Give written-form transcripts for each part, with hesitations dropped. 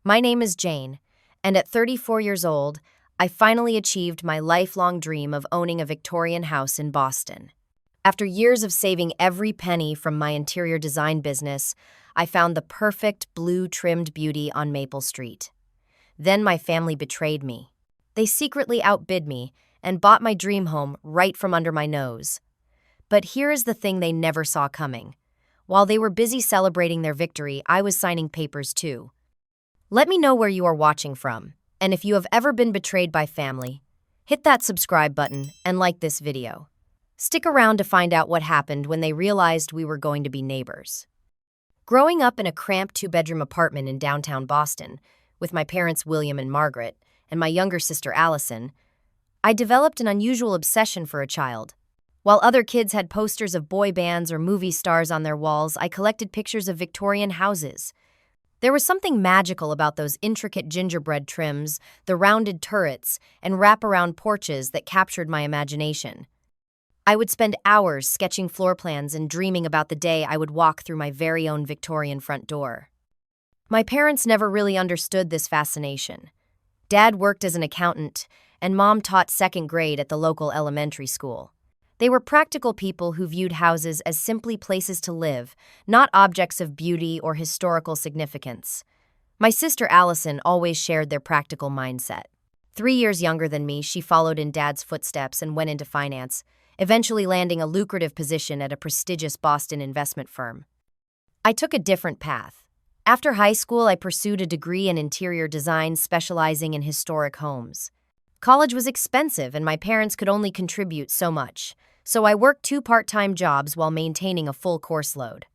My name is Jane, and at 34 years old, I finally achieved my lifelong dream of owning a Victorian house in Boston. After years of saving every penny from my interior design business, I found the perfect blue-trimmed beauty on Maple Street. Then my family betrayed me. They secretly outbid me and bought my dream home right from under my nose. But here is the thing they never saw coming. While they were busy celebrating their victory, I was signing papers too. Let me know where you are watching from, and if you have ever been betrayed by family, hit that subscribe button and like this video. Stick around to find out what happened when they realized we were going to be neighbors. Growing up in a cramped two-bedroom apartment in downtown Boston, with my parents William and Margaret, and my younger sister Allison, I developed an unusual obsession for a child. While other kids had posters of boy bands or movie stars on their walls, I collected pictures of Victorian houses. There was something magical about those intricate gingerbread trims, the rounded turrets, and wraparound porches that captured my imagination. I would spend hours sketching floor plans and dreaming about the day I would walk through my very own Victorian front door. My parents never really understood this fascination. Dad worked as an accountant, and Mom taught second grade at the local elementary school. They were practical people who viewed houses as simply places to live, not objects of beauty or historical significance. My sister Allison always shared their practical mindset. 3 years younger than me, she followed in Dad's footsteps and went into finance, eventually landing a lucrative position at a prestigious Boston investment firm. I took a different path. After high school, I pursued a degree in interior design specializing in historic homes. College was expensive and my parents could only contribute so much, so I worked 2 part-time jobs while maintaining a full course load.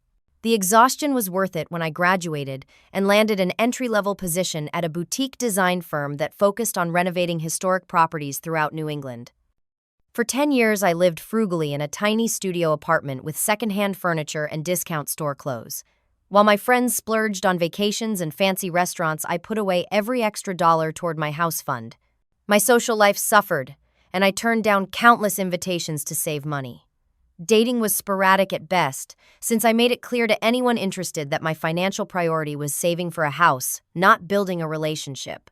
The exhaustion was worth it when I graduated and landed an entry-level position at a boutique design firm that focused on renovating historic properties throughout New England. For 10 years, I lived frugally in a tiny studio apartment with secondhand furniture and discount store clothes. While my friends splurged on vacations and fancy restaurants, I put away every extra dollar toward my house fund. My social life suffered, and I turned down countless invitations to save money. Dating was sporadic at best, since I made it clear to anyone interested that my financial priority was saving for a house, not building a relationship.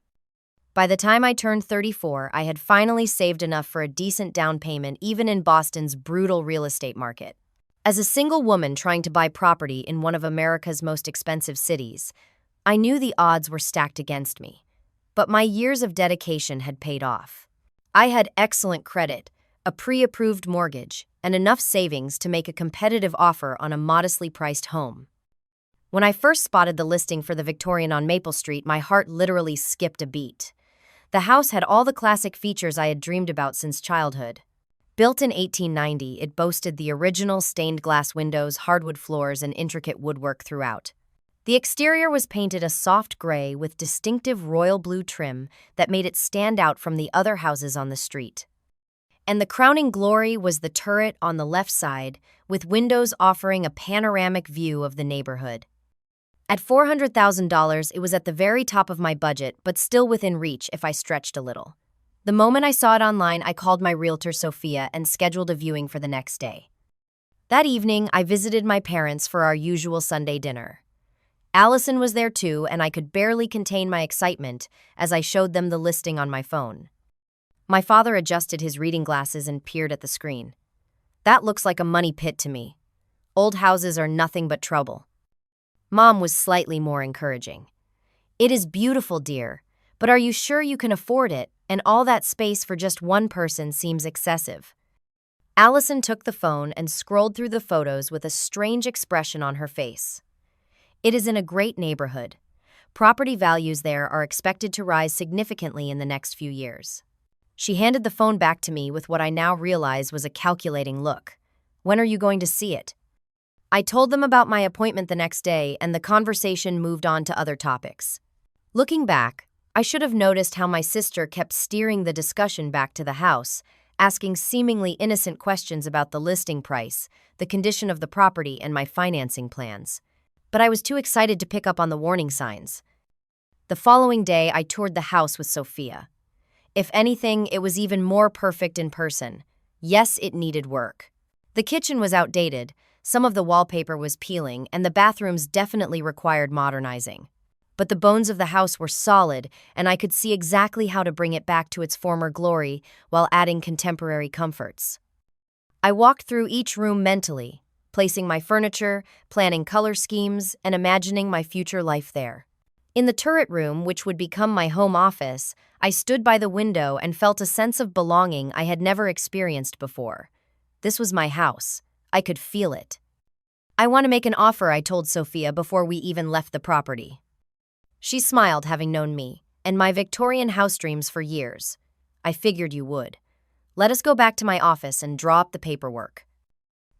By the time I turned 34, I had finally saved enough for a decent down payment even in Boston's brutal real estate market. As a single woman trying to buy property in one of America's most expensive cities, I knew the odds were stacked against me. But my years of dedication had paid off. I had excellent credit, a pre-approved mortgage, and enough savings to make a competitive offer on a modestly priced home. When I first spotted the listing for the Victorian on Maple Street, my heart literally skipped a beat. The house had all the classic features I had dreamed about since childhood. Built in 1890, it boasted the original stained glass windows, hardwood floors, and intricate woodwork throughout. The exterior was painted a soft gray with distinctive royal blue trim that made it stand out from the other houses on the street. And the crowning glory was the turret on the left side, with windows offering a panoramic view of the neighborhood. At $400,000, it was at the very top of my budget, but still within reach if I stretched a little. The moment I saw it online, I called my realtor Sophia and scheduled a viewing for the next day. That evening, I visited my parents for our usual Sunday dinner. Allison was there too, and I could barely contain my excitement as I showed them the listing on my phone. My father adjusted his reading glasses and peered at the screen. "That looks like a money pit to me. Old houses are nothing but trouble." Mom was slightly more encouraging. "It is beautiful, dear, but are you sure you can afford it? And all that space for just one person seems excessive." Allison took the phone and scrolled through the photos with a strange expression on her face. "It is in a great neighborhood. Property values there are expected to rise significantly in the next few years." She handed the phone back to me with what I now realize was a calculating look. "When are you going to see it?" I told them about my appointment the next day, and the conversation moved on to other topics. Looking back, I should have noticed how my sister kept steering the discussion back to the house, asking seemingly innocent questions about the listing price, the condition of the property, and my financing plans. But I was too excited to pick up on the warning signs. The following day, I toured the house with Sophia. If anything, it was even more perfect in person. Yes, it needed work. The kitchen was outdated, some of the wallpaper was peeling, and the bathrooms definitely required modernizing. but the bones of the house were solid, and I could see exactly how to bring it back to its former glory while adding contemporary comforts. I walked through each room mentally, placing my furniture, planning color schemes, and imagining my future life there. In the turret room, which would become my home office, I stood by the window and felt a sense of belonging I had never experienced before. This was my house. I could feel it. "I want to make an offer," I told Sophia before we even left the property. She smiled, having known me and my Victorian house dreams for years. "I figured you would. Let us go back to my office and draw up the paperwork."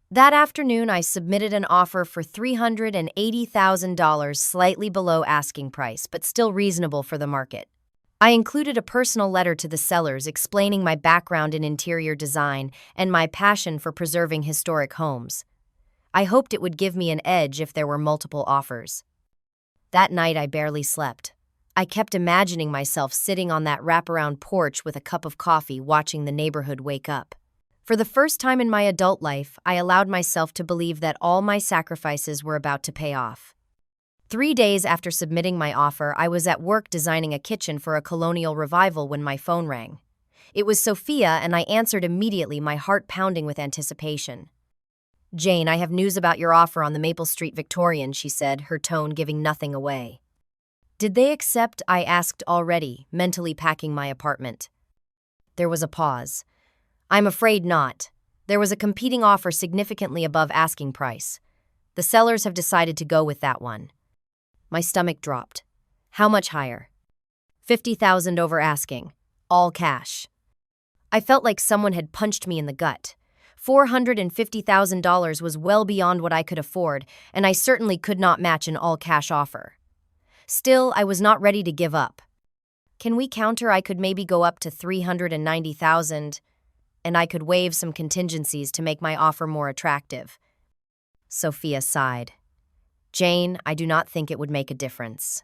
That afternoon, I submitted an offer for $380,000, slightly below asking price, but still reasonable for the market. I included a personal letter to the sellers explaining my background in interior design and my passion for preserving historic homes. I hoped it would give me an edge if there were multiple offers. That night, I barely slept. I kept imagining myself sitting on that wraparound porch with a cup of coffee, watching the neighborhood wake up. For the first time in my adult life, I allowed myself to believe that all my sacrifices were about to pay off. 3 days after submitting my offer, I was at work designing a kitchen for a colonial revival when my phone rang. It was Sophia, and I answered immediately, my heart pounding with anticipation. "Jane, I have news about your offer on the Maple Street Victorian," she said, her tone giving nothing away. "Did they accept?" I asked, already mentally packing my apartment. There was a pause. "I'm afraid not. There was a competing offer significantly above asking price. The sellers have decided to go with that one." My stomach dropped. "How much higher?" "50,000 over asking. All cash." I felt like someone had punched me in the gut. $450,000 was well beyond what I could afford, and I certainly could not match an all-cash offer. Still, I was not ready to give up. "Can we counter? I could maybe go up to 390,000. And I could waive some contingencies to make my offer more attractive." Sophia sighed. "Jane, I do not think it would make a difference.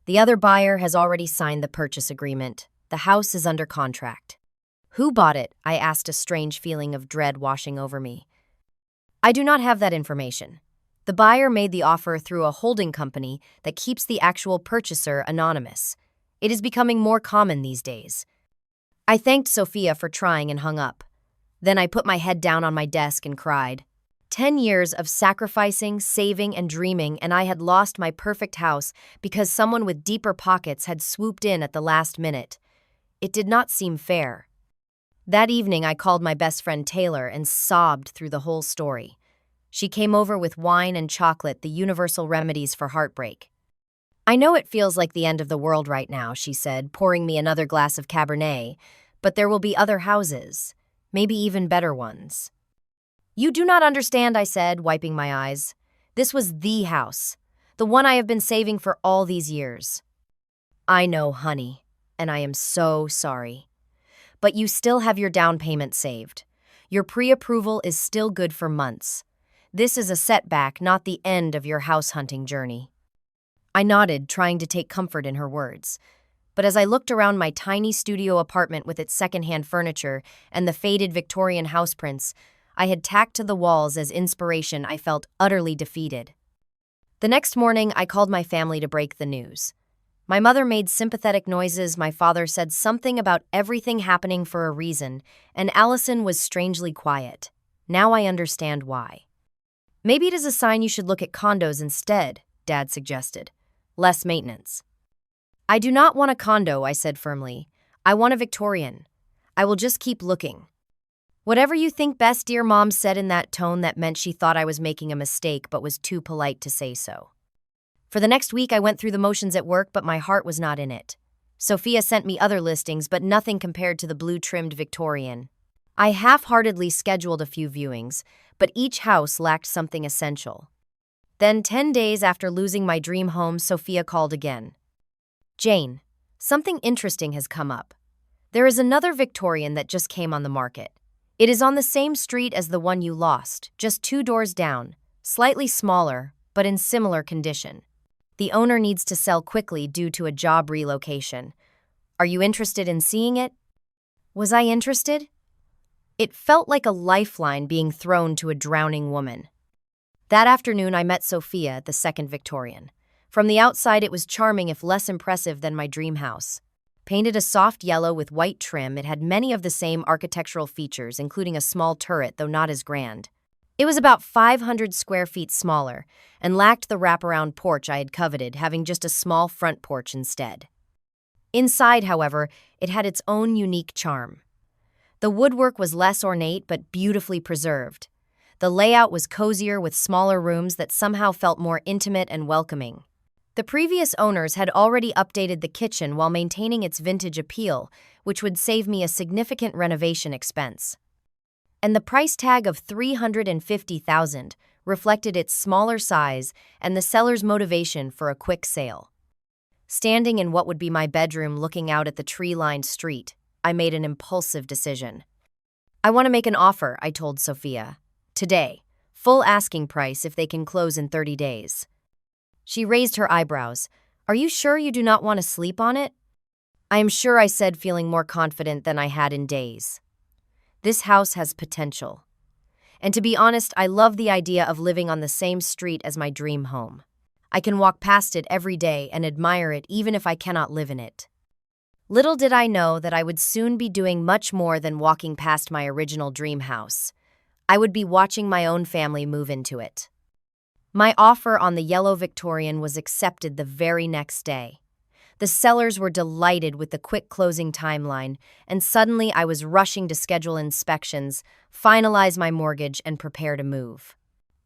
The other buyer has already signed the purchase agreement. The house is under contract." "Who bought it?" I asked, a strange feeling of dread washing over me. "I do not have that information. The buyer made the offer through a holding company that keeps the actual purchaser anonymous. It is becoming more common these days." I thanked Sophia for trying and hung up. Then I put my head down on my desk and cried. 10 years of sacrificing, saving, and dreaming, and I had lost my perfect house because someone with deeper pockets had swooped in at the last minute. It did not seem fair. That evening, I called my best friend Taylor and sobbed through the whole story. She came over with wine and chocolate, the universal remedies for heartbreak. "I know it feels like the end of the world right now," she said, pouring me another glass of Cabernet, "but there will be other houses, maybe even better ones." "You do not understand," I said, wiping my eyes. "This was the house, the one I have been saving for all these years." "I know, honey, and I am so sorry. But you still have your down payment saved. Your pre-approval is still good for months. This is a setback, not the end of your house hunting journey." I nodded, trying to take comfort in her words. But as I looked around my tiny studio apartment with its secondhand furniture and the faded Victorian houseprints I had tacked to the walls as inspiration, I felt utterly defeated. The next morning, I called my family to break the news. My mother made sympathetic noises, my father said something about everything happening for a reason, and Allison was strangely quiet. Now I understand why. "Maybe it is a sign you should look at condos instead," Dad suggested. "Less maintenance." "I do not want a condo," I said firmly. "I want a Victorian. I will just keep looking." "Whatever you think best, dear," Mom said in that tone that meant she thought I was making a mistake but was too polite to say so. For the next week, I went through the motions at work, but my heart was not in it. Sophia sent me other listings, but nothing compared to the blue-trimmed Victorian. I half-heartedly scheduled a few viewings, but each house lacked something essential. Then, 10 days after losing my dream home, Sophia called again. "Jane, something interesting has come up. There is another Victorian that just came on the market. It is on the same street as the one you lost, just 2 doors down, slightly smaller, but in similar condition. The owner needs to sell quickly due to a job relocation. Are you interested in seeing it?" Was I interested? It felt like a lifeline being thrown to a drowning woman. That afternoon, I met Sophia at the second Victorian. From the outside, it was charming if less impressive than my dream house. Painted a soft yellow with white trim, it had many of the same architectural features, including a small turret, though not as grand. It was about 500 square feet smaller and lacked the wraparound porch I had coveted, having just a small front porch instead. Inside, however, it had its own unique charm. The woodwork was less ornate but beautifully preserved. The layout was cozier with smaller rooms that somehow felt more intimate and welcoming. The previous owners had already updated the kitchen while maintaining its vintage appeal, which would save me a significant renovation expense. And the price tag of $350,000 reflected its smaller size and the seller's motivation for a quick sale. Standing in what would be my bedroom looking out at the tree-lined street, I made an impulsive decision. "I want to make an offer," I told Sophia. "Today. Full asking price if they can close in 30 days. She raised her eyebrows. "Are you sure you do not want to sleep on it?" "I am sure," I said, feeling more confident than I had in days. "This house has potential. And to be honest, I love the idea of living on the same street as my dream home. I can walk past it every day and admire it even if I cannot live in it." Little did I know that I would soon be doing much more than walking past my original dream house. I would be watching my own family move into it. My offer on the yellow Victorian was accepted the very next day. The sellers were delighted with the quick closing timeline, and suddenly I was rushing to schedule inspections, finalize my mortgage, and prepare to move.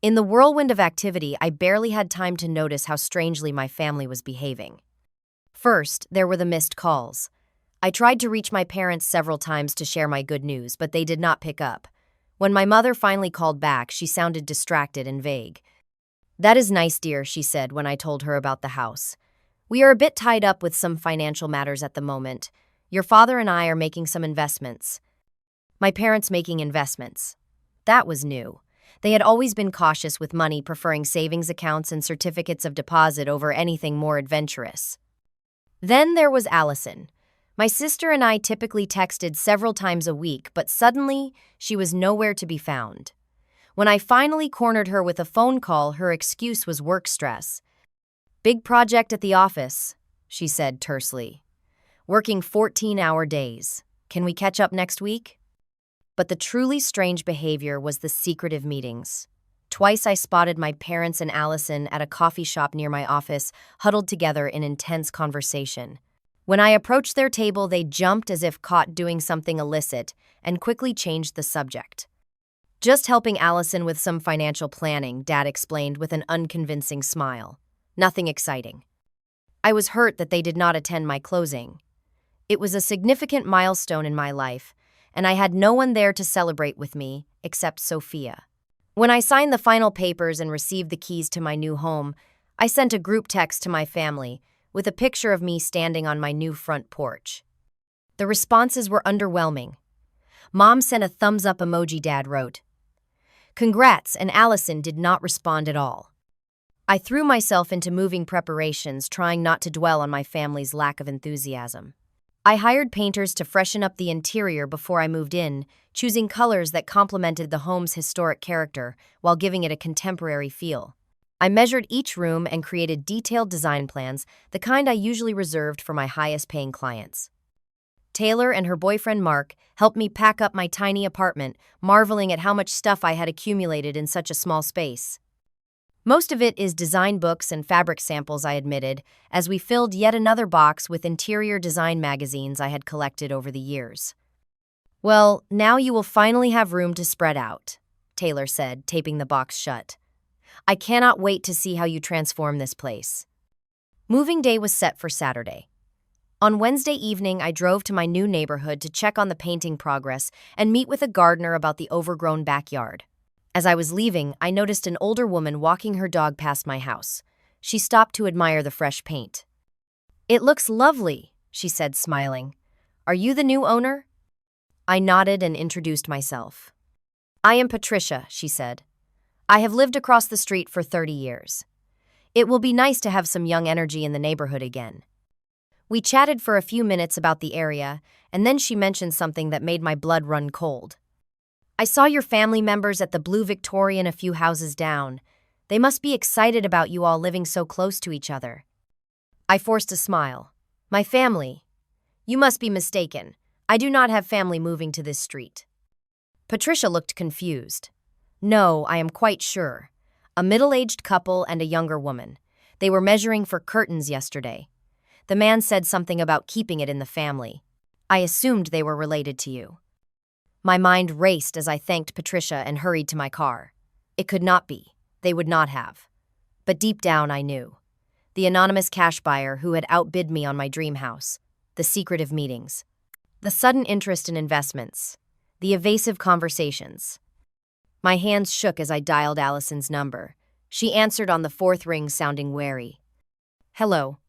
In the whirlwind of activity, I barely had time to notice how strangely my family was behaving. First, there were the missed calls. I tried to reach my parents several times to share my good news, but they did not pick up. When my mother finally called back, she sounded distracted and vague. "That is nice, dear," she said when I told her about the house. "We are a bit tied up with some financial matters at the moment. Your father and I are making some investments." My parents making investments. That was new. They had always been cautious with money, preferring savings accounts and certificates of deposit over anything more adventurous. Then there was Allison. My sister and I typically texted several times a week, but suddenly she was nowhere to be found. When I finally cornered her with a phone call, her excuse was work stress. "Big project at the office," she said tersely. "Working 14-hour days. Can we catch up next week?" But the truly strange behavior was the secretive meetings. Twice I spotted my parents and Allison at a coffee shop near my office, huddled together in intense conversation. When I approached their table, they jumped as if caught doing something illicit and quickly changed the subject. "Just helping Allison with some financial planning," Dad explained with an unconvincing smile. "Nothing exciting." I was hurt that they did not attend my closing. It was a significant milestone in my life, and I had no one there to celebrate with me except Sophia. When I signed the final papers and received the keys to my new home, I sent a group text to my family with a picture of me standing on my new front porch. The responses were underwhelming. Mom sent a thumbs-up emoji. Dad wrote, "Congrats," and Allison did not respond at all. I threw myself into moving preparations, trying not to dwell on my family's lack of enthusiasm. I hired painters to freshen up the interior before I moved in, choosing colors that complemented the home's historic character while giving it a contemporary feel. I measured each room and created detailed design plans, the kind I usually reserved for my highest-paying clients. Taylor and her boyfriend Mark helped me pack up my tiny apartment, marveling at how much stuff I had accumulated in such a small space. Most of it is design books and fabric samples, I admitted, as we filled yet another box with interior design magazines I had collected over the years. "Well, now you will finally have room to spread out," Taylor said, taping the box shut. "I cannot wait to see how you transform this place." Moving day was set for Saturday. On Wednesday evening, I drove to my new neighborhood to check on the painting progress and meet with a gardener about the overgrown backyard. As I was leaving, I noticed an older woman walking her dog past my house. She stopped to admire the fresh paint. "It looks lovely," she said, smiling. "Are you the new owner?" I nodded and introduced myself. "I am Patricia," she said. "I have lived across the street for 30 years. It will be nice to have some young energy in the neighborhood again." We chatted for a few minutes about the area, and then she mentioned something that made my blood run cold. "I saw your family members at the Blue Victorian a few houses down. They must be excited about you all living so close to each other. I forced a smile. My family? You must be mistaken. I do not have family moving to this street. Patricia looked confused. No, I am quite sure. A middle-aged couple and a younger woman. They were measuring for curtains yesterday. The man said something about keeping it in the family. I assumed they were related to you. My mind raced as I thanked Patricia and hurried to my car. It could not be. They would not have. But deep down I knew. The anonymous cash buyer who had outbid me on my dream house. The secretive meetings. The sudden interest in investments. The evasive conversations. My hands shook as I dialed Allison's number. She answered on the fourth ring, sounding wary. Hello.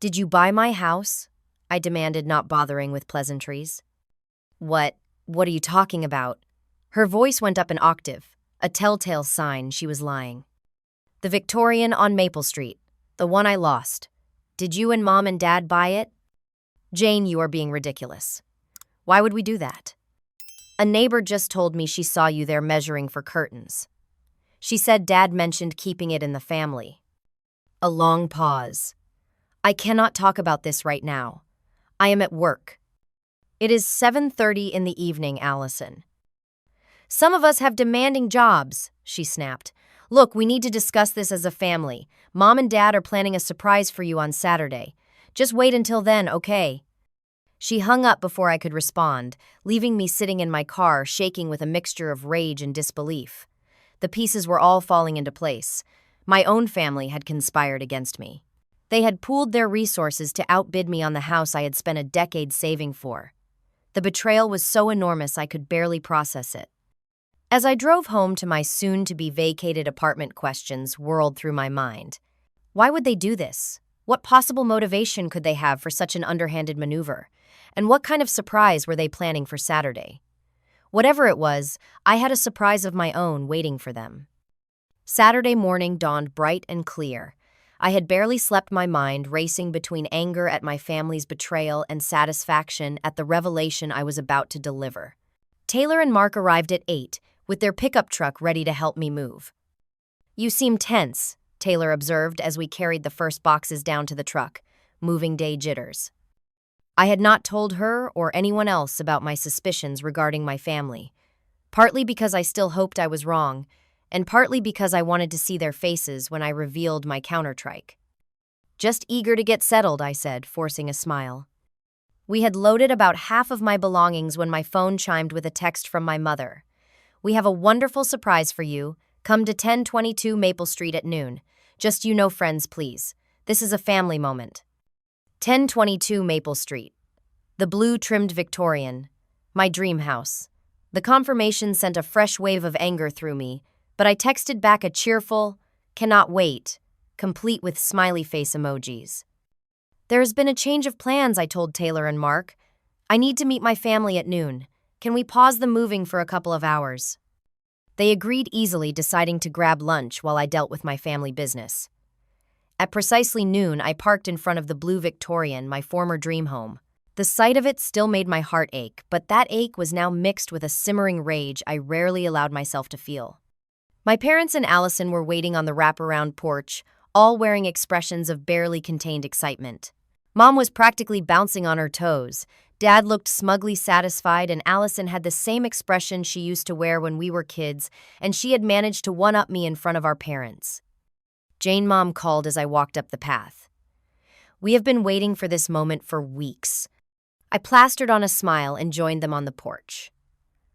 Did you buy my house? I demanded, not bothering with pleasantries. What are you talking about? Her voice went up an octave, a telltale sign she was lying. The Victorian on Maple Street, the one I lost. Did you and Mom and Dad buy it? Jane, you are being ridiculous. Why would we do that? A neighbor just told me she saw you there measuring for curtains. She said Dad mentioned keeping it in the family. A long pause. I cannot talk about this right now. I am at work. It is 7:30 in the evening, Allison. Some of us have demanding jobs, she snapped. Look, we need to discuss this as a family. Mom and Dad are planning a surprise for you on Saturday. Just wait until then, okay? She hung up before I could respond, leaving me sitting in my car, shaking with a mixture of rage and disbelief. The pieces were all falling into place. My own family had conspired against me. They had pooled their resources to outbid me on the house I had spent a decade saving for. The betrayal was so enormous I could barely process it. As I drove home to my soon-to-be-vacated apartment, questions whirled through my mind. Why would they do this? What possible motivation could they have for such an underhanded maneuver? And what kind of surprise were they planning for Saturday? Whatever it was, I had a surprise of my own waiting for them. Saturday morning dawned bright and clear. I had barely slept, my mind racing between anger at my family's betrayal and satisfaction at the revelation I was about to deliver. Taylor and Mark arrived at 8, with their pickup truck ready to help me move. You seem tense, Taylor observed as we carried the first boxes down to the truck, moving day jitters. I had not told her or anyone else about my suspicions regarding my family, partly because I still hoped I was wrong, and partly because I wanted to see their faces when I revealed my countertrike. Just eager to get settled, I said, forcing a smile. We had loaded about half of my belongings when my phone chimed with a text from my mother. We have a wonderful surprise for you. Come to 1022 Maple Street at noon. Just you know, friends, please. This is a family moment. 1022 Maple Street. The blue-trimmed Victorian. My dream house. The confirmation sent a fresh wave of anger through me, but I texted back a cheerful, cannot wait, complete with smiley face emojis. There has been a change of plans, I told Taylor and Mark. I need to meet my family at noon. Can we pause the moving for a couple of hours? They agreed easily, deciding to grab lunch while I dealt with my family business. At precisely noon, I parked in front of the blue Victorian, my former dream home. The sight of it still made my heart ache, but that ache was now mixed with a simmering rage I rarely allowed myself to feel. My parents and Allison were waiting on the wraparound porch, all wearing expressions of barely contained excitement. Mom was practically bouncing on her toes. Dad looked smugly satisfied, and Allison had the same expression she used to wear when we were kids, and she had managed to one-up me in front of our parents. Jane, Mom called as I walked up the path. We have been waiting for this moment for weeks. I plastered on a smile and joined them on the porch.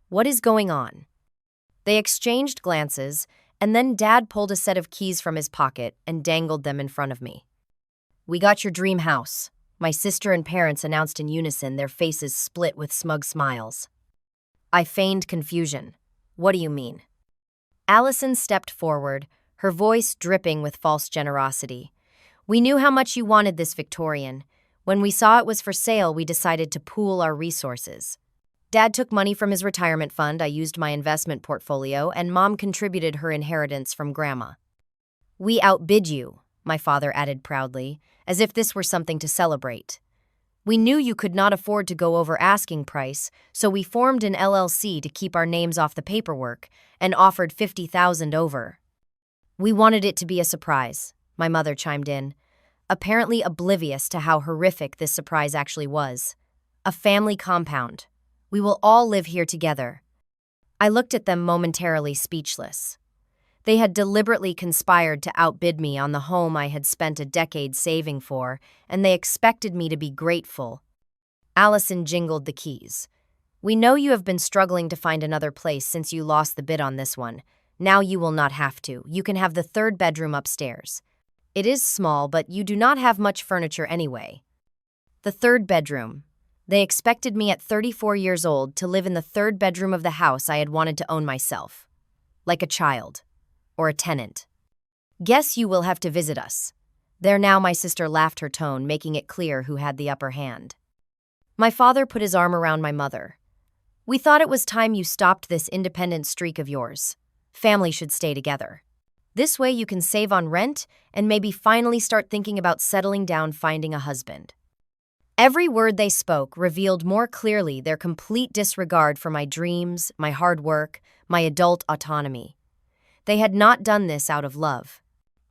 What is going on? They exchanged glances, and then Dad pulled a set of keys from his pocket and dangled them in front of me. We got your dream house, my sister and parents announced in unison, their faces split with smug smiles. I feigned confusion. What do you mean? Allison stepped forward, her voice dripping with false generosity. We knew how much you wanted this Victorian. When we saw it was for sale, we decided to pool our resources. Dad took money from his retirement fund, I used my investment portfolio, and Mom contributed her inheritance from Grandma. We outbid you, my father added proudly, as if this were something to celebrate. We knew you could not afford to go over asking price, so we formed an LLC to keep our names off the paperwork and offered $50,000 over. We wanted it to be a surprise, my mother chimed in, apparently oblivious to how horrific this surprise actually was. A family compound. We will all live here together. I looked at them momentarily speechless. They had deliberately conspired to outbid me on the home I had spent a decade saving for, and they expected me to be grateful. Allison jingled the keys. We know you have been struggling to find another place since you lost the bid on this one. Now you will not have to. You can have the third bedroom upstairs. It is small, but you do not have much furniture anyway. The third bedroom. They expected me at 34 years old to live in the third bedroom of the house I had wanted to own myself. Like a child. Or a tenant. Guess you will have to visit us. There now, my sister laughed her tone, making it clear who had the upper hand. My father put his arm around my mother. We thought it was time you stopped this independent streak of yours. Family should stay together. This way you can save on rent and maybe finally start thinking about settling down, finding a husband. Every word they spoke revealed more clearly their complete disregard for my dreams, my hard work, my adult autonomy. They had not done this out of love.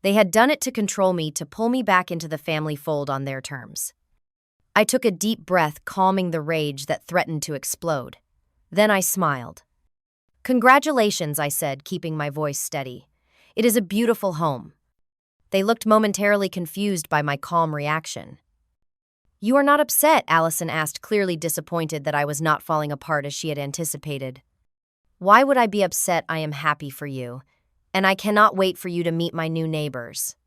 They had done it to control me, to pull me back into the family fold on their terms. I took a deep breath, calming the rage that threatened to explode. Then I smiled. Congratulations, I said, keeping my voice steady. It is a beautiful home. They looked momentarily confused by my calm reaction. You are not upset, Allison asked, clearly disappointed that I was not falling apart as she had anticipated. Why would I be upset? I am happy for you. And I cannot wait for you to meet my new neighbors.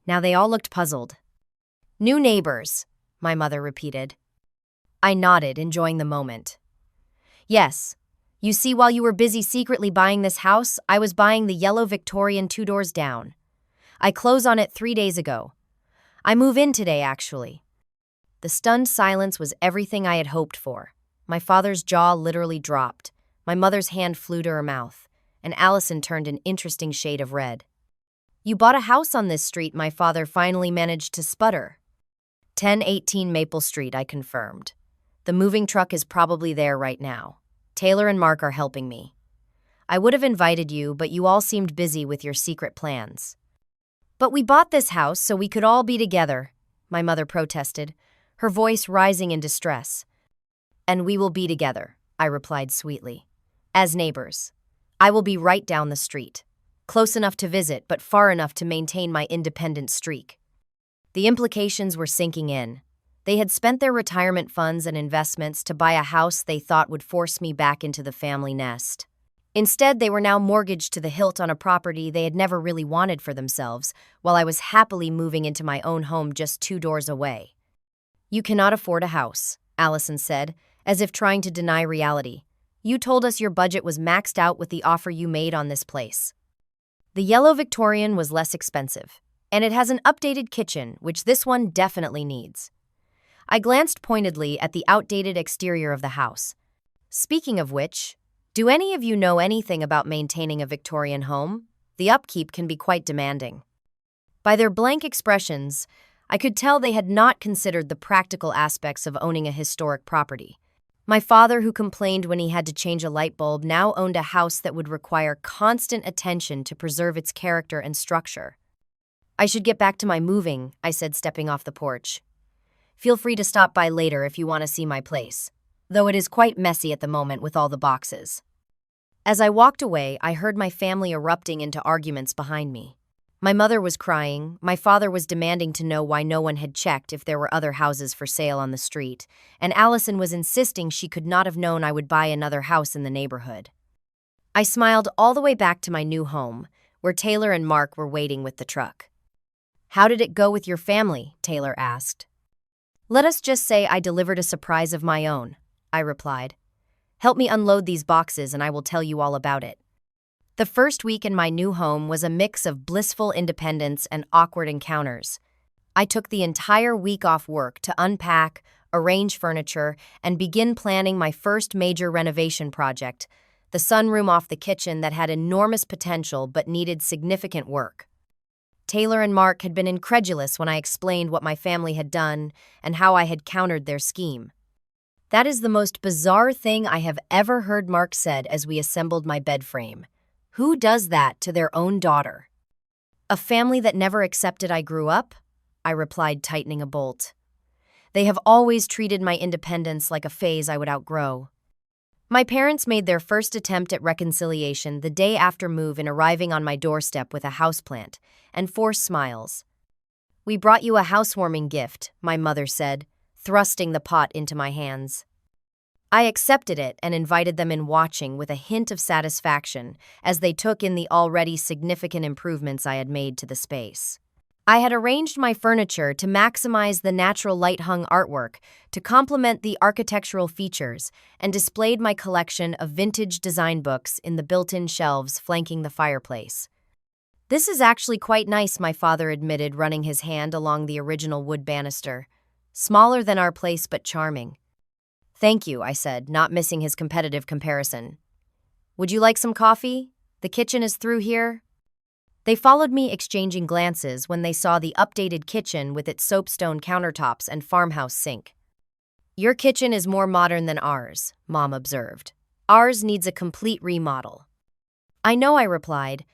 Now they all looked puzzled. New neighbors, my mother repeated. I nodded, enjoying the moment. Yes. You see, while you were busy secretly buying this house, I was buying the yellow Victorian 2 doors down. I close on it 3 days ago. I move in today, actually. The stunned silence was everything I had hoped for. My father's jaw literally dropped. My mother's hand flew to her mouth. And Allison turned an interesting shade of red. You bought a house on this street, my father finally managed to sputter. 1018 Maple Street, I confirmed. The moving truck is probably there right now. Taylor and Mark are helping me. I would have invited you, but you all seemed busy with your secret plans. But we bought this house so we could all be together, my mother protested, her voice rising in distress. And we will be together, I replied sweetly. As neighbors. I will be right down the street. Close enough to visit, but far enough to maintain my independent streak. The implications were sinking in. They had spent their retirement funds and investments to buy a house they thought would force me back into the family nest. Instead, they were now mortgaged to the hilt on a property they had never really wanted for themselves, while I was happily moving into my own home just 2 doors away. You cannot afford a house, Allison said, as if trying to deny reality. You told us your budget was maxed out with the offer you made on this place. The yellow Victorian was less expensive, and it has an updated kitchen, which this one definitely needs. I glanced pointedly at the outdated exterior of the house. Speaking of which, do any of you know anything about maintaining a Victorian home? The upkeep can be quite demanding. By their blank expressions, I could tell they had not considered the practical aspects of owning a historic property. My father, who complained when he had to change a light bulb, now owned a house that would require constant attention to preserve its character and structure. I should get back to my moving, I said, stepping off the porch. Feel free to stop by later if you want to see my place, though it is quite messy at the moment with all the boxes. As I walked away, I heard my family erupting into arguments behind me. My mother was crying, my father was demanding to know why no one had checked if there were other houses for sale on the street, and Allison was insisting she could not have known I would buy another house in the neighborhood. I smiled all the way back to my new home, where Taylor and Mark were waiting with the truck. How did it go with your family? Taylor asked. Let us just say I delivered a surprise of my own, I replied. Help me unload these boxes and I will tell you all about it. The first week in my new home was a mix of blissful independence and awkward encounters. I took the entire week off work to unpack, arrange furniture, and begin planning my first major renovation project, the sunroom off the kitchen that had enormous potential but needed significant work. Taylor and Mark had been incredulous when I explained what my family had done and how I had countered their scheme. That is the most bizarre thing I have ever heard, Mark said as we assembled my bed frame. Who does that to their own daughter? A family that never accepted I grew up? I replied, tightening a bolt. They have always treated my independence like a phase I would outgrow. My parents made their first attempt at reconciliation the day after move-in, arriving on my doorstep with a houseplant and forced smiles. "We brought you a housewarming gift," my mother said, thrusting the pot into my hands. I accepted it and invited them in, watching with a hint of satisfaction as they took in the already significant improvements I had made to the space. I had arranged my furniture to maximize the natural light-hung artwork to complement the architectural features, and displayed my collection of vintage design books in the built-in shelves flanking the fireplace. "This is actually quite nice," my father admitted, running his hand along the original wood banister. "Smaller than our place, but charming." "Thank you," I said, not missing his competitive comparison. "Would you like some coffee? The kitchen is through here." They followed me, exchanging glances when they saw the updated kitchen with its soapstone countertops and farmhouse sink. "Your kitchen is more modern than ours," Mom observed. "Ours needs a complete remodel." "I know," I replied.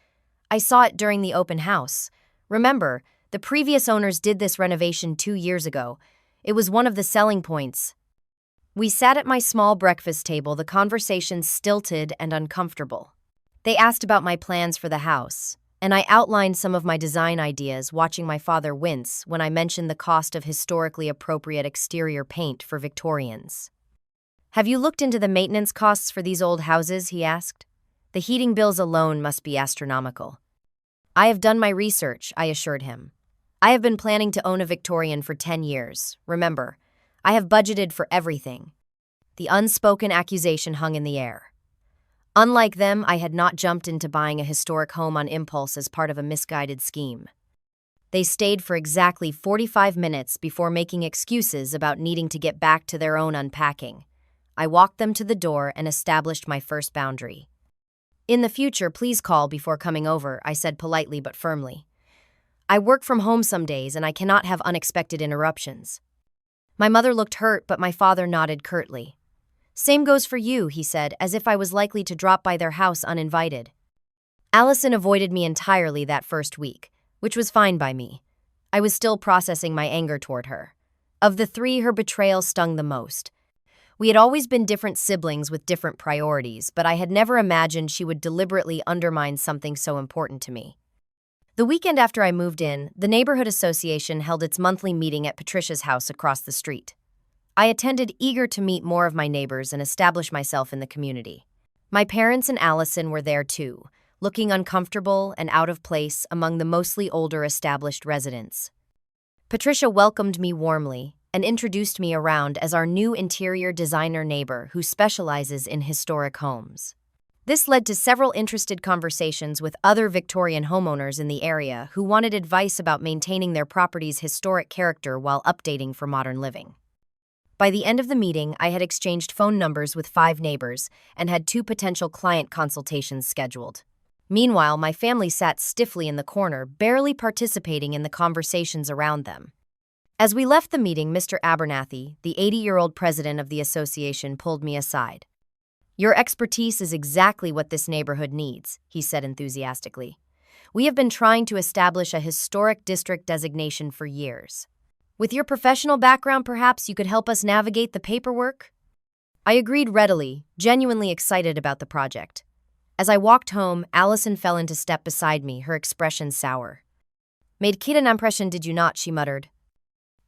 "I saw it during the open house. Remember, the previous owners did this renovation 2 years ago. It was one of the selling points." We sat at my small breakfast table, the conversation stilted and uncomfortable. They asked about my plans for the house, and I outlined some of my design ideas, watching my father wince when I mentioned the cost of historically appropriate exterior paint for Victorians. "Have you looked into the maintenance costs for these old houses?" he asked. "The heating bills alone must be astronomical." "I have done my research," I assured him. "I have been planning to own a Victorian for 10 years. Remember, I have budgeted for everything." The unspoken accusation hung in the air. Unlike them, I had not jumped into buying a historic home on impulse as part of a misguided scheme. They stayed for exactly 45 minutes before making excuses about needing to get back to their own unpacking. I walked them to the door and established my first boundary. "In the future, please call before coming over," I said politely but firmly. "I work from home some days and I cannot have unexpected interruptions." My mother looked hurt, but my father nodded curtly. "Same goes for you," he said, as if I was likely to drop by their house uninvited. Allison avoided me entirely that first week, which was fine by me. I was still processing my anger toward her. Of the three, her betrayal stung the most. We had always been different siblings with different priorities, but I had never imagined she would deliberately undermine something so important to me. The weekend after I moved in, the neighborhood association held its monthly meeting at Patricia's house across the street. I attended, eager to meet more of my neighbors and establish myself in the community. My parents and Allison were there too, looking uncomfortable and out of place among the mostly older established residents. Patricia welcomed me warmly and introduced me around as our new interior designer neighbor who specializes in historic homes. This led to several interested conversations with other Victorian homeowners in the area who wanted advice about maintaining their property's historic character while updating for modern living. By the end of the meeting, I had exchanged phone numbers with 5 neighbors and had 2 potential client consultations scheduled. Meanwhile, my family sat stiffly in the corner, barely participating in the conversations around them. As we left the meeting, Mr. Abernathy, the 80-year-old president of the association, pulled me aside. "Your expertise is exactly what this neighborhood needs," he said enthusiastically. "We have been trying to establish a historic district designation for years. With your professional background, perhaps you could help us navigate the paperwork?" I agreed readily, genuinely excited about the project. As I walked home, Allison fell into step beside me, her expression sour. "Made kid an impression, did you not?" she muttered.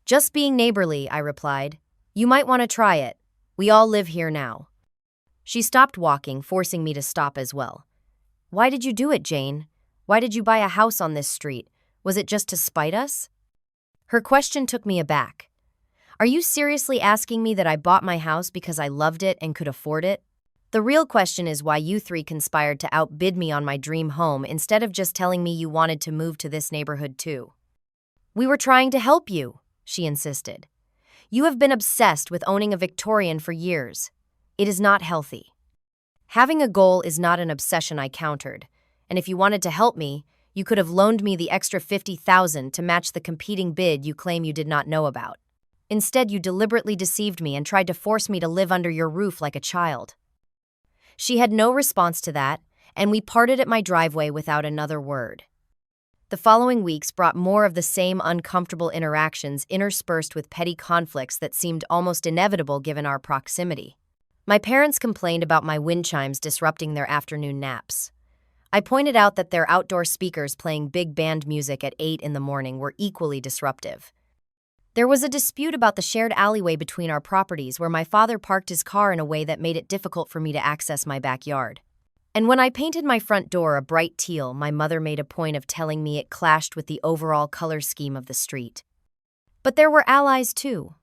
"Just being neighborly," I replied. "You might want to try it. We all live here now." She stopped walking, forcing me to stop as well. "Why did you do it, Jane? Why did you buy a house on this street? Was it just to spite us?" Her question took me aback. "Are you seriously asking me that I bought my house because I loved it and could afford it? The real question is why you 3 conspired to outbid me on my dream home instead of just telling me you wanted to move to this neighborhood too." "We were trying to help you," she insisted. "You have been obsessed with owning a Victorian for years. It is not healthy." "Having a goal is not an obsession," I countered. "And if you wanted to help me, you could have loaned me the extra $50,000 to match the competing bid you claim you did not know about. Instead, you deliberately deceived me and tried to force me to live under your roof like a child." She had no response to that, and we parted at my driveway without another word. The following weeks brought more of the same uncomfortable interactions interspersed with petty conflicts that seemed almost inevitable given our proximity. My parents complained about my wind chimes disrupting their afternoon naps. I pointed out that their outdoor speakers playing big band music at 8 in the morning were equally disruptive. There was a dispute about the shared alleyway between our properties where my father parked his car in a way that made it difficult for me to access my backyard. And when I painted my front door a bright teal, my mother made a point of telling me it clashed with the overall color scheme of the street. But there were allies too.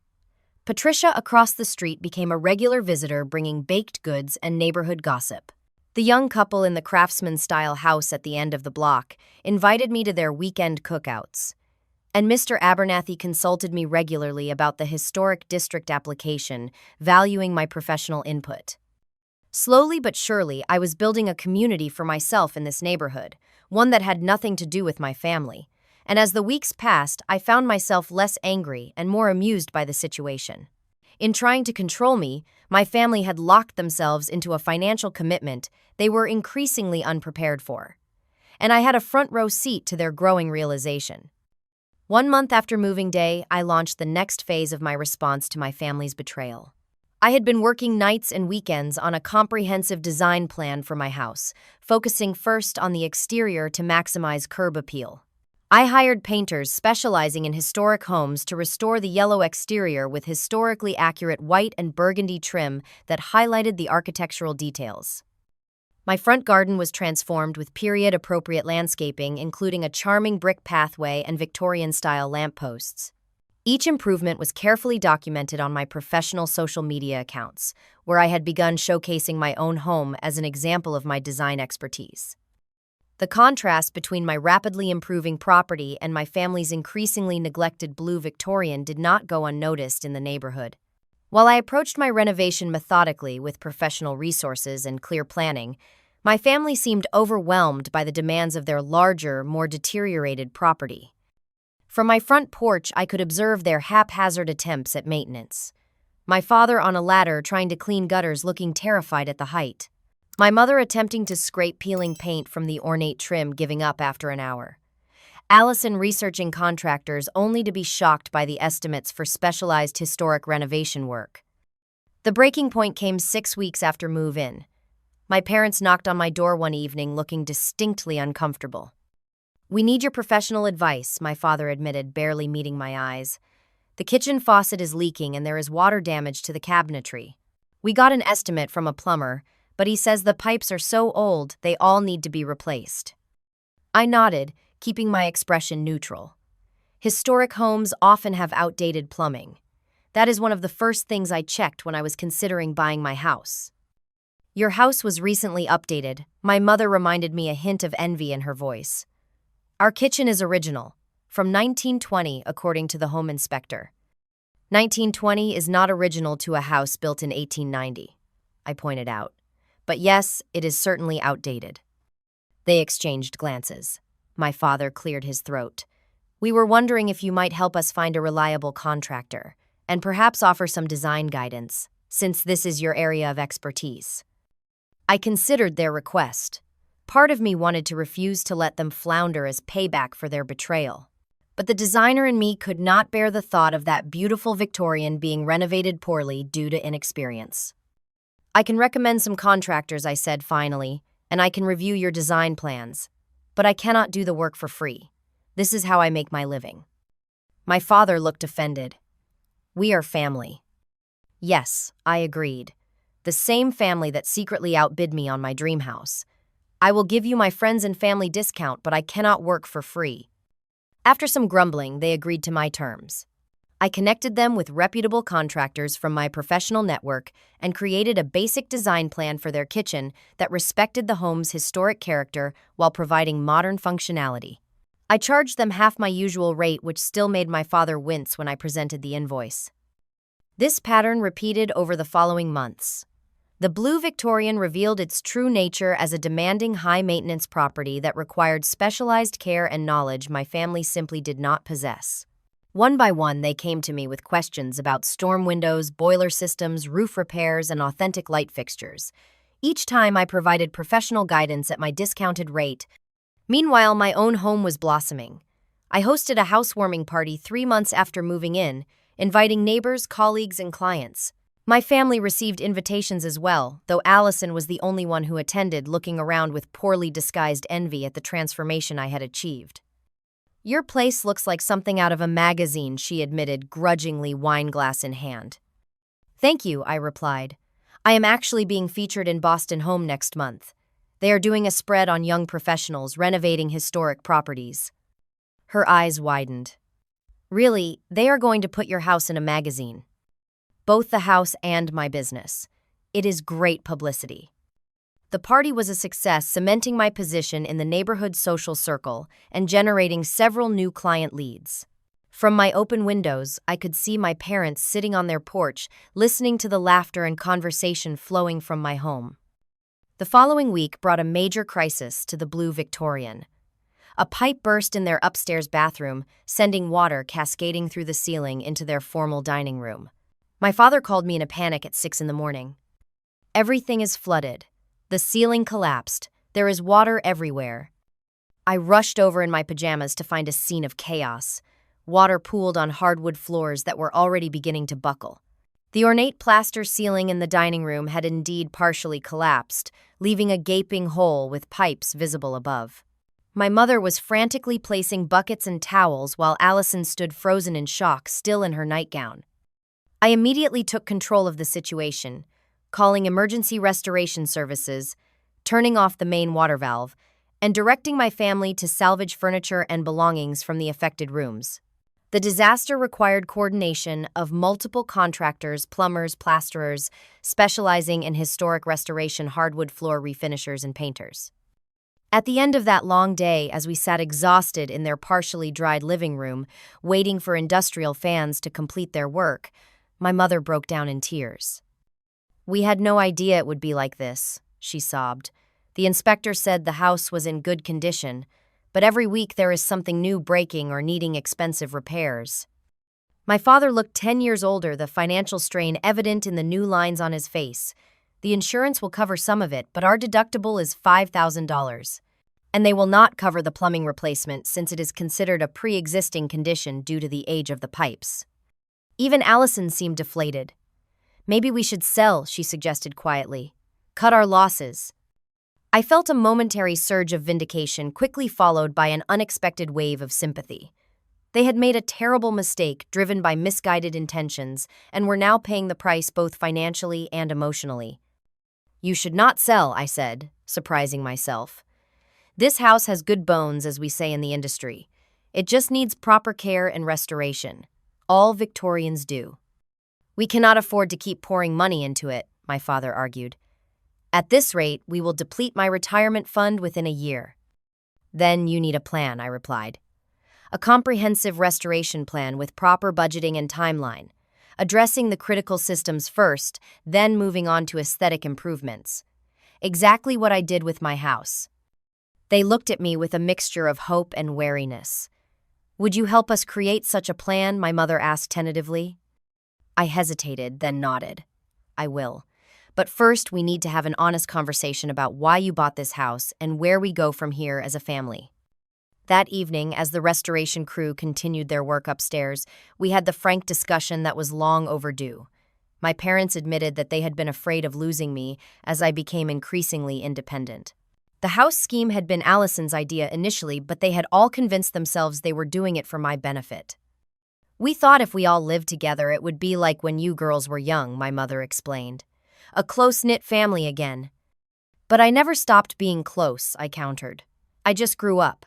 Patricia across the street became a regular visitor bringing baked goods and neighborhood gossip. The young couple in the craftsman-style house at the end of the block invited me to their weekend cookouts. And Mr. Abernathy consulted me regularly about the historic district application, valuing my professional input. Slowly but surely, I was building a community for myself in this neighborhood, one that had nothing to do with my family. And as the weeks passed, I found myself less angry and more amused by the situation. In trying to control me, my family had locked themselves into a financial commitment they were increasingly unprepared for. And I had a front-row seat to their growing realization. 1 month after moving day, I launched the next phase of my response to my family's betrayal. I had been working nights and weekends on a comprehensive design plan for my house, focusing first on the exterior to maximize curb appeal. I hired painters specializing in historic homes to restore the yellow exterior with historically accurate white and burgundy trim that highlighted the architectural details. My front garden was transformed with period-appropriate landscaping, including a charming brick pathway and Victorian-style lampposts. Each improvement was carefully documented on my professional social media accounts, where I had begun showcasing my own home as an example of my design expertise. The contrast between my rapidly improving property and my family's increasingly neglected blue Victorian did not go unnoticed in the neighborhood. While I approached my renovation methodically with professional resources and clear planning, my family seemed overwhelmed by the demands of their larger, more deteriorated property. From my front porch, I could observe their haphazard attempts at maintenance. My father on a ladder trying to clean gutters, looking terrified at the height. My mother attempting to scrape peeling paint from the ornate trim, giving up after an hour. Allison researching contractors only to be shocked by the estimates for specialized historic renovation work. The breaking point came 6 weeks after move-in. My parents knocked on my door one evening looking distinctly uncomfortable. "We need your professional advice," my father admitted, barely meeting my eyes. "The kitchen faucet is leaking and there is water damage to the cabinetry. We got an estimate from a plumber, but he says the pipes are so old they all need to be replaced." I nodded, keeping my expression neutral. Historic homes often have outdated plumbing. That is one of the first things I checked when I was considering buying my house. "Your house was recently updated," my mother reminded me, a hint of envy in her voice. "Our kitchen is original, from 1920 according to the home inspector." 1920 is not original to a house built in 1890, I pointed out. "But yes, it is certainly outdated." They exchanged glances. My father cleared his throat. "We were wondering if you might help us find a reliable contractor, and perhaps offer some design guidance, since this is your area of expertise." I considered their request. Part of me wanted to refuse to let them flounder as payback for their betrayal. But the designer in me could not bear the thought of that beautiful Victorian being renovated poorly due to inexperience. "I can recommend some contractors," I said finally, "and I can review your design plans. But I cannot do the work for free. This is how I make my living." My father looked offended. "We are family." "Yes," I agreed. "The same family that secretly outbid me on my dream house. I will give you my friends and family discount, but I cannot work for free." After some grumbling, they agreed to my terms. I connected them with reputable contractors from my professional network and created a basic design plan for their kitchen that respected the home's historic character while providing modern functionality. I charged them half my usual rate, which still made my father wince when I presented the invoice. This pattern repeated over the following months. The blue Victorian revealed its true nature as a demanding, high-maintenance property that required specialized care and knowledge my family simply did not possess. One by one, they came to me with questions about storm windows, boiler systems, roof repairs, and authentic light fixtures. Each time I provided professional guidance at my discounted rate, Meanwhile, my own home was blossoming. I hosted a housewarming party 3 months after moving in, inviting neighbors, colleagues, and clients. My family received invitations as well, though Allison was the only one who attended, looking around with poorly disguised envy at the transformation I had achieved. "Your place looks like something out of a magazine," she admitted, grudgingly, wineglass in hand. "Thank you," I replied. "I am actually being featured in Boston Home next month. They are doing a spread on young professionals renovating historic properties." Her eyes widened. "Really, they are going to put your house in a magazine?" "Both the house and my business. It is great publicity." The party was a success, cementing my position in the neighborhood social circle and generating several new client leads. From my open windows, I could see my parents sitting on their porch, listening to the laughter and conversation flowing from my home. The following week brought a major crisis to the Blue Victorian. A pipe burst in their upstairs bathroom, sending water cascading through the ceiling into their formal dining room. My father called me in a panic at 6 in the morning. "Everything is flooded. The ceiling collapsed. There is water everywhere." I rushed over in my pajamas to find a scene of chaos. Water pooled on hardwood floors that were already beginning to buckle. The ornate plaster ceiling in the dining room had indeed partially collapsed, leaving a gaping hole with pipes visible above. My mother was frantically placing buckets and towels while Allison stood frozen in shock, still in her nightgown. I immediately took control of the situation, calling emergency restoration services, turning off the main water valve, and directing my family to salvage furniture and belongings from the affected rooms. The disaster required coordination of multiple contractors, plumbers, plasterers, specializing in historic restoration, hardwood floor refinishers, and painters. At the end of that long day, as we sat exhausted in their partially dried living room, waiting for industrial fans to complete their work, my mother broke down in tears. "We had no idea it would be like this," she sobbed. "The inspector said the house was in good condition, but every week there is something new breaking or needing expensive repairs." My father looked 10 years older, the financial strain evident in the new lines on his face. "The insurance will cover some of it, but our deductible is $5,000. And they will not cover the plumbing replacement since it is considered a pre-existing condition due to the age of the pipes." Even Allison seemed deflated. "Maybe we should sell," she suggested quietly. "Cut our losses." I felt a momentary surge of vindication, quickly followed by an unexpected wave of sympathy. They had made a terrible mistake driven by misguided intentions and were now paying the price both financially and emotionally. "You should not sell," I said, surprising myself. "This house has good bones, as we say in the industry. It just needs proper care and restoration. All Victorians do." "We cannot afford to keep pouring money into it," my father argued. "At this rate, we will deplete my retirement fund within a year." "Then you need a plan," I replied. "A comprehensive restoration plan with proper budgeting and timeline, addressing the critical systems first, then moving on to aesthetic improvements. Exactly what I did with my house." They looked at me with a mixture of hope and wariness. "Would you help us create such a plan?" my mother asked tentatively. I hesitated, then nodded. "I will. But first, we need to have an honest conversation about why you bought this house and where we go from here as a family." That evening, as the restoration crew continued their work upstairs, we had the frank discussion that was long overdue. My parents admitted that they had been afraid of losing me as I became increasingly independent. The house scheme had been Allison's idea initially, but they had all convinced themselves they were doing it for my benefit. "We thought if we all lived together, it would be like when you girls were young," my mother explained. "A close-knit family again." "But I never stopped being close," I countered. "I just grew up.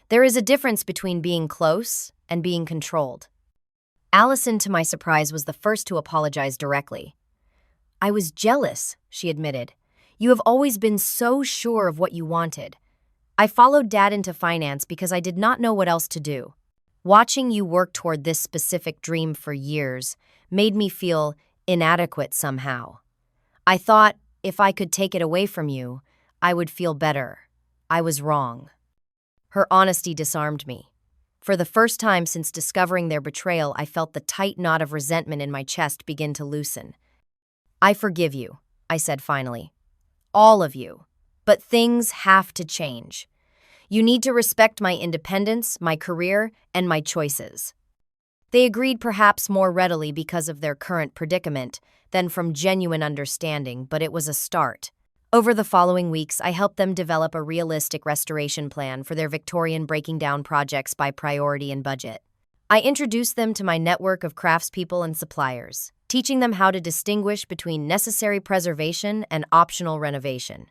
There is a difference between being close and being controlled." Allison, to my surprise, was the first to apologize directly. "I was jealous," she admitted. "You have always been so sure of what you wanted. I followed Dad into finance because I did not know what else to do. Watching you work toward this specific dream for years made me feel inadequate somehow. I thought if I could take it away from you, I would feel better. I was wrong." Her honesty disarmed me. For the first time since discovering their betrayal, I felt the tight knot of resentment in my chest begin to loosen. "I forgive you," I said finally. "All of you. But things have to change. You need to respect my independence, my career, and my choices." They agreed perhaps more readily because of their current predicament than from genuine understanding, but it was a start. Over the following weeks, I helped them develop a realistic restoration plan for their Victorian breaking down projects by priority and budget. I introduced them to my network of craftspeople and suppliers, teaching them how to distinguish between necessary preservation and optional renovation.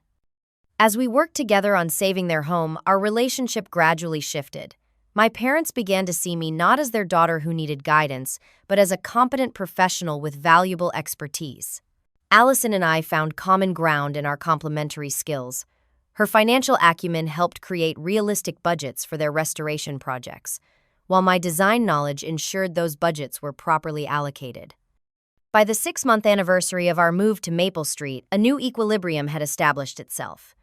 As we worked together on saving their home, our relationship gradually shifted. My parents began to see me not as their daughter who needed guidance, but as a competent professional with valuable expertise. Allison and I found common ground in our complementary skills. Her financial acumen helped create realistic budgets for their restoration projects, while my design knowledge ensured those budgets were properly allocated. By the 6-month anniversary of our move to Maple Street, a new equilibrium had established itself.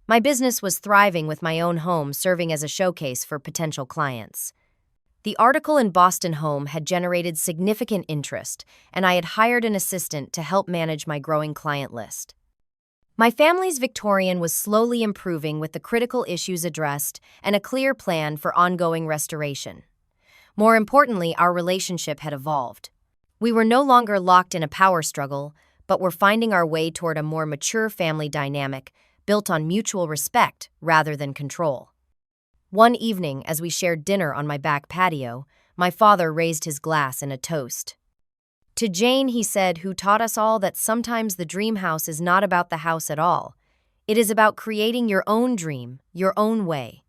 My business was thriving with my own home serving as a showcase for potential clients. The article in Boston Home had generated significant interest, and I had hired an assistant to help manage my growing client list. My family's Victorian was slowly improving with the critical issues addressed and a clear plan for ongoing restoration. More importantly, our relationship had evolved. We were no longer locked in a power struggle, but were finding our way toward a more mature family dynamic built on mutual respect rather than control. One evening, as we shared dinner on my back patio, my father raised his glass in a toast. To Jane, he said, who taught us all that sometimes the dream house is not about the house at all. It is about creating your own dream, your own way.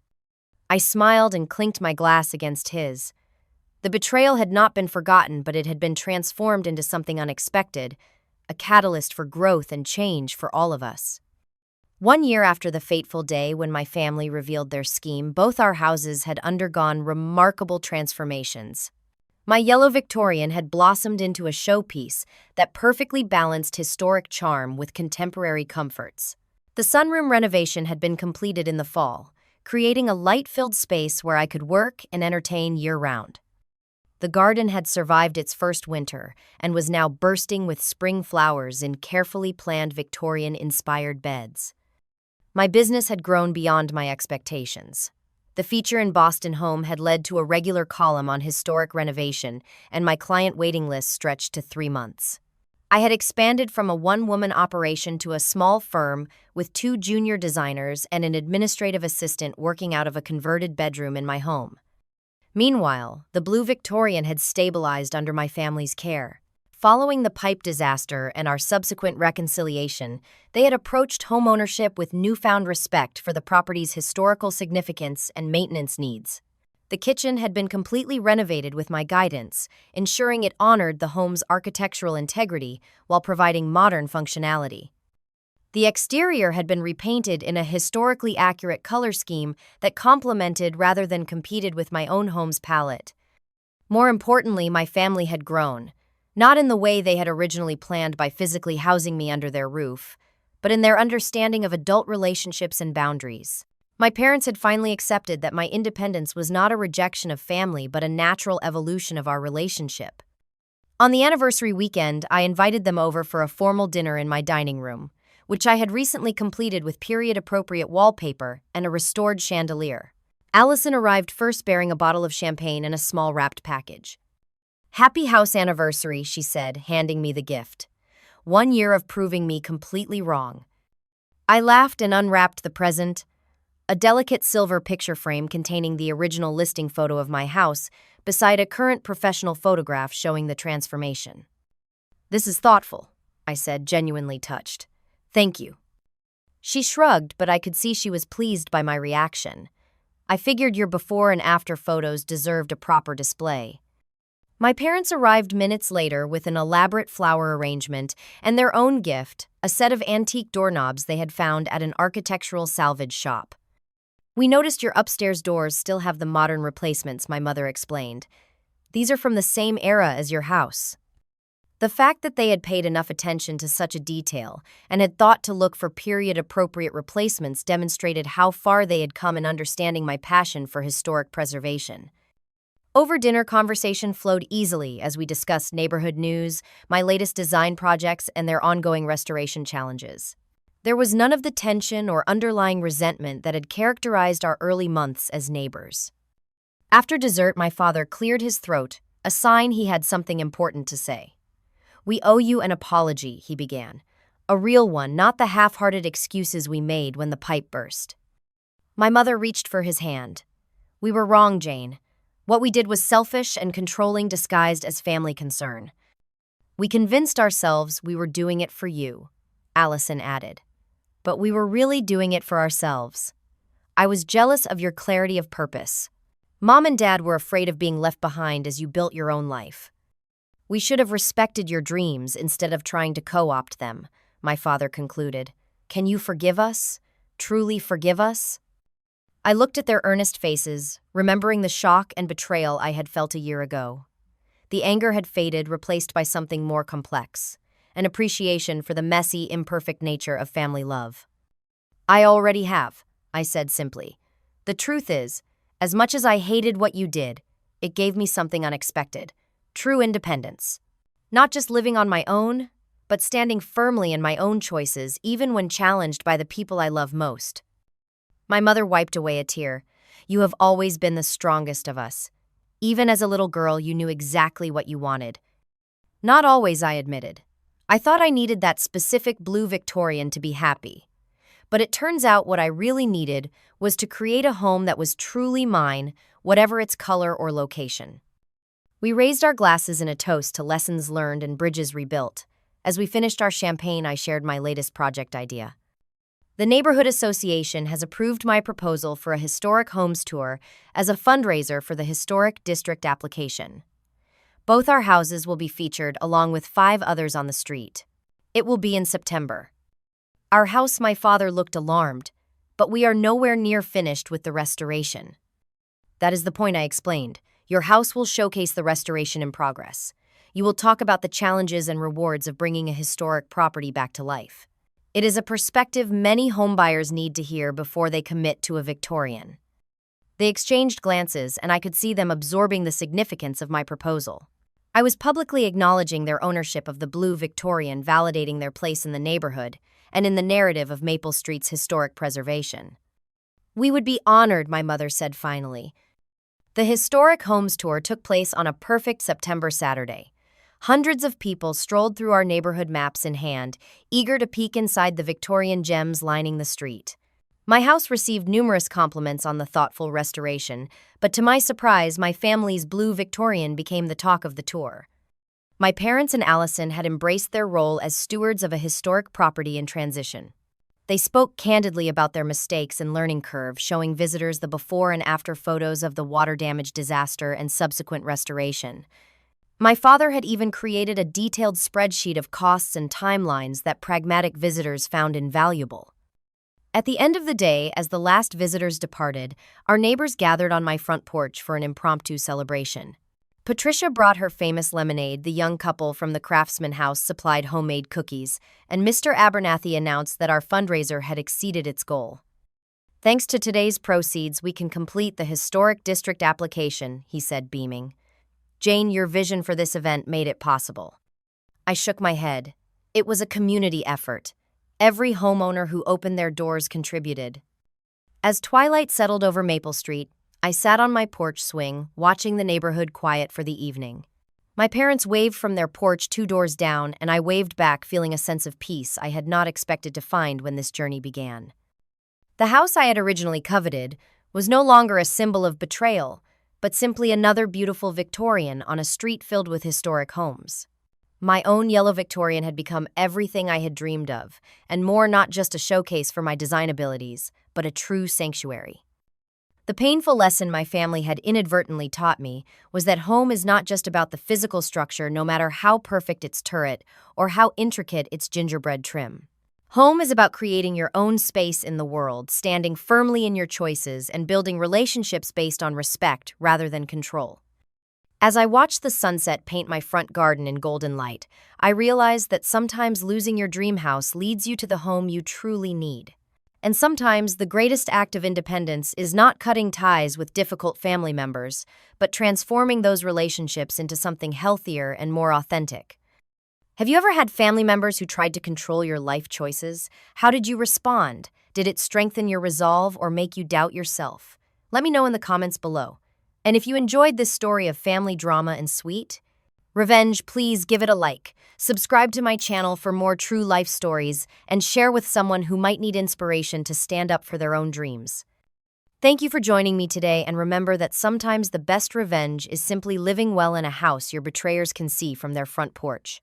I smiled and clinked my glass against his. The betrayal had not been forgotten, but it had been transformed into something unexpected, a catalyst for growth and change for all of us. 1 year after the fateful day when my family revealed their scheme, both our houses had undergone remarkable transformations. My yellow Victorian had blossomed into a showpiece that perfectly balanced historic charm with contemporary comforts. The sunroom renovation had been completed in the fall, creating a light-filled space where I could work and entertain year-round. The garden had survived its first winter and was now bursting with spring flowers in carefully planned Victorian-inspired beds. My business had grown beyond my expectations. The feature in Boston Home had led to a regular column on historic renovation, and my client waiting list stretched to 3 months. I had expanded from a one-woman operation to a small firm with 2 junior designers and an administrative assistant working out of a converted bedroom in my home. Meanwhile, the blue Victorian had stabilized under my family's care. Following the pipe disaster and our subsequent reconciliation, they had approached homeownership with newfound respect for the property's historical significance and maintenance needs. The kitchen had been completely renovated with my guidance, ensuring it honored the home's architectural integrity while providing modern functionality. The exterior had been repainted in a historically accurate color scheme that complemented rather than competed with my own home's palette. More importantly, my family had grown. Not in the way they had originally planned by physically housing me under their roof, but in their understanding of adult relationships and boundaries. My parents had finally accepted that my independence was not a rejection of family but a natural evolution of our relationship. On the anniversary weekend, I invited them over for a formal dinner in my dining room, which I had recently completed with period-appropriate wallpaper and a restored chandelier. Allison arrived first bearing a bottle of champagne and a small wrapped package. "Happy house anniversary," she said, handing me the gift. 1 year of proving me completely wrong. I laughed and unwrapped the present, a delicate silver picture frame containing the original listing photo of my house beside a current professional photograph showing the transformation. "This is thoughtful," I said, genuinely touched. "Thank you." She shrugged, but I could see she was pleased by my reaction. I figured your before and after photos deserved a proper display. My parents arrived minutes later with an elaborate flower arrangement and their own gift, a set of antique doorknobs they had found at an architectural salvage shop. "We noticed your upstairs doors still have the modern replacements," my mother explained. "These are from the same era as your house." The fact that they had paid enough attention to such a detail and had thought to look for period-appropriate replacements demonstrated how far they had come in understanding my passion for historic preservation. Over dinner, conversation flowed easily as we discussed neighborhood news, my latest design projects, and their ongoing restoration challenges. There was none of the tension or underlying resentment that had characterized our early months as neighbors. After dessert, my father cleared his throat, a sign he had something important to say. "We owe you an apology," he began. "A real one, not the half-hearted excuses we made when the pipe burst." My mother reached for his hand. "We were wrong, Jane. What we did was selfish and controlling disguised as family concern. We convinced ourselves we were doing it for you," Allison added. "But we were really doing it for ourselves. I was jealous of your clarity of purpose. Mom and Dad were afraid of being left behind as you built your own life. We should have respected your dreams instead of trying to co-opt them," my father concluded. "Can you forgive us? Truly forgive us?" I looked at their earnest faces, remembering the shock and betrayal I had felt a year ago. The anger had faded, replaced by something more complex, an appreciation for the messy, imperfect nature of family love. "I already have," I said simply. "The truth is, as much as I hated what you did, it gave me something unexpected, true independence. Not just living on my own, but standing firmly in my own choices, even when challenged by the people I love most." My mother wiped away a tear. "You have always been the strongest of us. Even as a little girl, you knew exactly what you wanted." "Not always," I admitted. "I thought I needed that specific blue Victorian to be happy. But it turns out what I really needed was to create a home that was truly mine, whatever its color or location." We raised our glasses in a toast to lessons learned and bridges rebuilt. As we finished our champagne, I shared my latest project idea. "The Neighborhood Association has approved my proposal for a historic homes tour as a fundraiser for the Historic District application. Both our houses will be featured along with 5 others on the street. It will be in September." "Our house," my father looked alarmed, "but we are nowhere near finished with the restoration." "That is the point," I explained. "Your house will showcase the restoration in progress. You will talk about the challenges and rewards of bringing a historic property back to life. It is a perspective many homebuyers need to hear before they commit to a Victorian." They exchanged glances, and I could see them absorbing the significance of my proposal. I was publicly acknowledging their ownership of the blue Victorian, validating their place in the neighborhood and in the narrative of Maple Street's historic preservation. "We would be honored," my mother said finally. The historic homes tour took place on a perfect September Saturday. Hundreds of people strolled through our neighborhood, maps in hand, eager to peek inside the Victorian gems lining the street. My house received numerous compliments on the thoughtful restoration, but to my surprise, my family's blue Victorian became the talk of the tour. My parents and Allison had embraced their role as stewards of a historic property in transition. They spoke candidly about their mistakes and learning curve, showing visitors the before and after photos of the water damage disaster and subsequent restoration. My father had even created a detailed spreadsheet of costs and timelines that pragmatic visitors found invaluable. At the end of the day, as the last visitors departed, our neighbors gathered on my front porch for an impromptu celebration. Patricia brought her famous lemonade, the young couple from the Craftsman House supplied homemade cookies, and Mr. Abernathy announced that our fundraiser had exceeded its goal. "Thanks to today's proceeds, we can complete the historic district application," he said, beaming. "Jane, your vision for this event made it possible." I shook my head. It was a community effort. Every homeowner who opened their doors contributed. As twilight settled over Maple Street, I sat on my porch swing, watching the neighborhood quiet for the evening. My parents waved from their porch 2 doors down, and I waved back, feeling a sense of peace I had not expected to find when this journey began. The house I had originally coveted was no longer a symbol of betrayal, but simply another beautiful Victorian on a street filled with historic homes. My own yellow Victorian had become everything I had dreamed of, and more, not just a showcase for my design abilities, but a true sanctuary. The painful lesson my family had inadvertently taught me was that home is not just about the physical structure, no matter how perfect its turret or how intricate its gingerbread trim. Home is about creating your own space in the world, standing firmly in your choices, and building relationships based on respect rather than control. As I watched the sunset paint my front garden in golden light, I realized that sometimes losing your dream house leads you to the home you truly need. And sometimes the greatest act of independence is not cutting ties with difficult family members, but transforming those relationships into something healthier and more authentic. Have you ever had family members who tried to control your life choices? How did you respond? Did it strengthen your resolve or make you doubt yourself? Let me know in the comments below. And if you enjoyed this story of family drama and sweet revenge, please give it a like. Subscribe to my channel for more true life stories and share with someone who might need inspiration to stand up for their own dreams. Thank you for joining me today, and remember that sometimes the best revenge is simply living well in a house your betrayers can see from their front porch.